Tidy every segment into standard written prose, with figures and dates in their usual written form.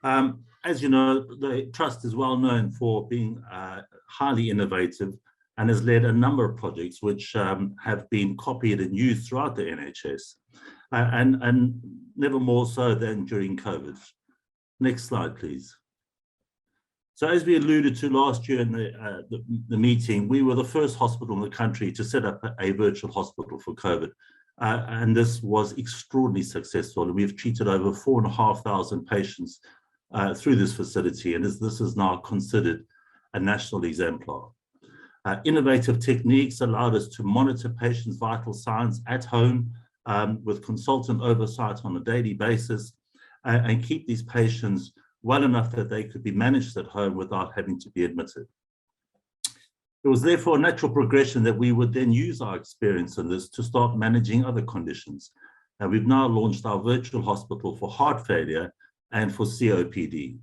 As you know, the Trust is well known for being highly innovative and has led a number of projects which have been copied and used throughout the NHS, and never more so than during COVID. Next slide, please. So as we alluded to last year in the meeting, we were the first hospital in the country to set up a virtual hospital for COVID. And this was extraordinarily successful. And we've treated over 4,500 patients through this facility. And this is now considered a national exemplar. Innovative techniques allowed us to monitor patients' vital signs at home with consultant oversight on a daily basis and keep these patients well enough that they could be managed at home without having to be admitted. It was therefore a natural progression that we would then use our experience in this to start managing other conditions. And we've now launched our virtual hospital for heart failure and for COPD.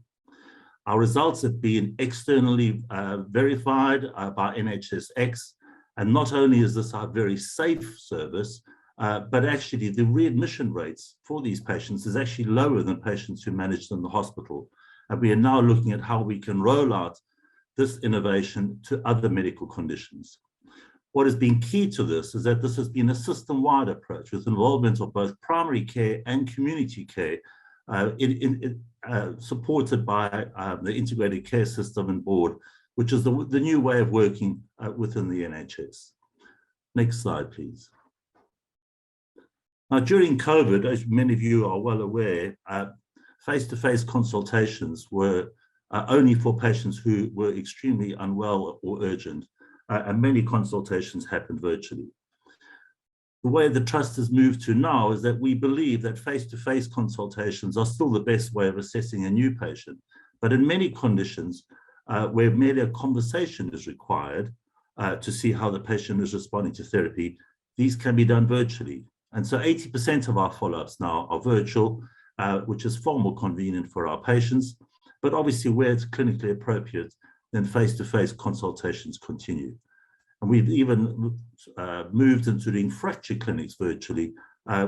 Our results have been externally verified by NHSX. And not only is this a very safe service, but actually the readmission rates for these patients is actually lower than patients who managed in the hospital. And we are now looking at how we can roll out this innovation to other medical conditions. What has been key to this is that this has been a system-wide approach with involvement of both primary care and community care, supported by the integrated care system and board, which is the new way of working within the NHS. Next slide, please. Now, during COVID, as many of you are well aware, face-to-face consultations were only for patients who were extremely unwell or urgent, and many consultations happened virtually. The way the Trust has moved to now is that we believe that face-to-face consultations are still the best way of assessing a new patient, but in many conditions where merely a conversation is required to see how the patient is responding to therapy, these can be done virtually. And so 80% of our follow-ups now are virtual, which is far more convenient for our patients. But obviously, where it's clinically appropriate, then face-to-face consultations continue. And we've even moved into doing fracture clinics virtually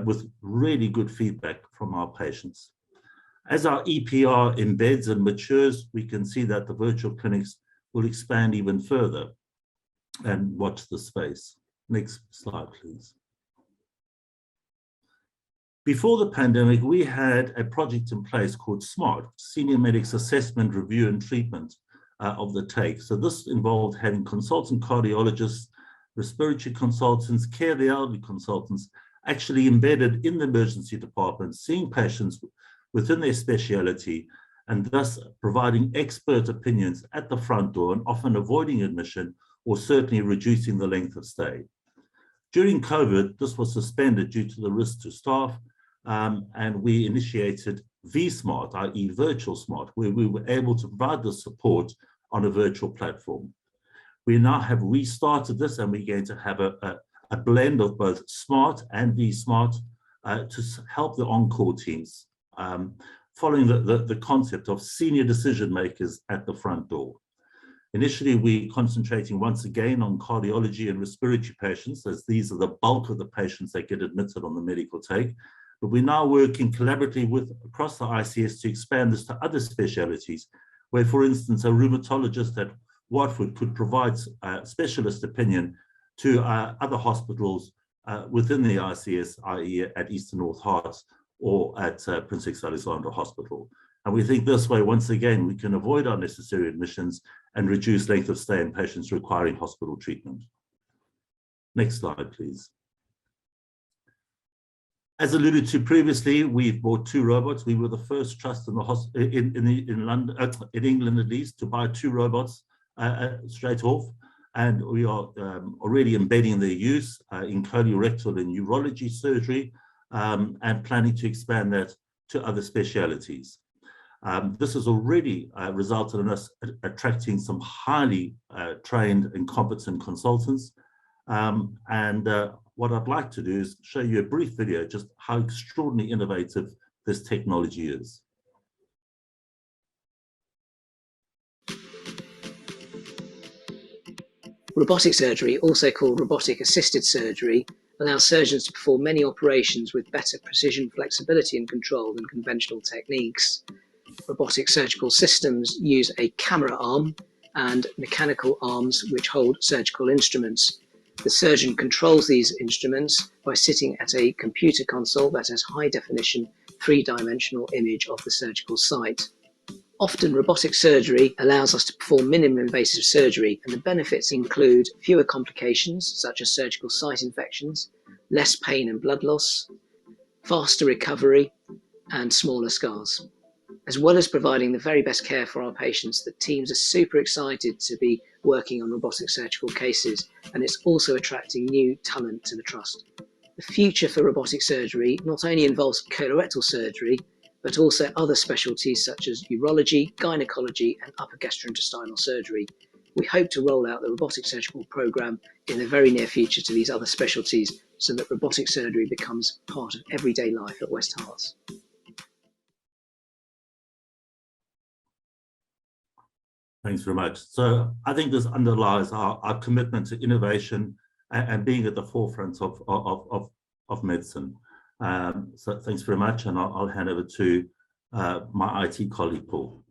with really good feedback from our patients. As our EPR embeds and matures, we can see that the virtual clinics will expand even further. And watch the space. Next slide, please. Before the pandemic, we had a project in place called SMART, Senior Medics Assessment, Review and Treatment of the Take. So this involved having consultant cardiologists, respiratory consultants, care the elderly consultants, actually embedded in the emergency department, seeing patients within their speciality, and thus providing expert opinions at the front door and often avoiding admission or certainly reducing the length of stay. During COVID, this was suspended due to the risk to staff, and we initiated vSmart, i.e. Virtual Smart, where we were able to provide the support on a virtual platform. We now have restarted this, and we're going to have a blend of both Smart and vSmart to help the on-call teams, following the concept of senior decision makers at the front door. Initially, we're concentrating once again on cardiology and respiratory patients, as these are the bulk of the patients that get admitted on the medical take. But we're now working collaboratively across the ICS to expand this to other specialties, where, for instance, a rheumatologist at Watford could provide specialist opinion to other hospitals within the ICS, i.e. at Eastern North Hearts or at Prince Alexander Hospital. And we think this way, once again, we can avoid unnecessary admissions and reduce length of stay in patients requiring hospital treatment. Next slide, please. As alluded to previously, we've bought 2 robots. We were the first trust in London, in England at least, to buy 2 robots straight off, and we are already embedding their use in colorectal and urology surgery, and planning to expand that to other specialities. This has already resulted in us attracting some highly trained and competent consultants. What I'd like to do is show you a brief video just how extraordinarily innovative this technology is. Robotic surgery, also called robotic assisted surgery, allows surgeons to perform many operations with better precision, flexibility and control than conventional techniques. robotic surgical systems use a camera arm and mechanical arms which hold surgical instruments. The surgeon controls these instruments by sitting at a computer console that has high-definition, three-dimensional image of the surgical site. Often, robotic surgery allows us to perform minimally invasive surgery, and the benefits include fewer complications, such as surgical site infections, less pain and blood loss, faster recovery, and smaller scars. As well as providing the very best care for our patients, the teams are super excited to be working on robotic surgical cases, and it's also attracting new talent to the Trust. The future for robotic surgery not only involves colorectal surgery, but also other specialties such as urology, gynecology, and upper gastrointestinal surgery. We hope to roll out the robotic surgical program in the very near future to these other specialties so that robotic surgery becomes part of everyday life at West Herts. Thanks very much. So I think this underlies our commitment to innovation and being at the forefront of medicine. So thanks very much, and I'll hand over to my IT colleague, Paul.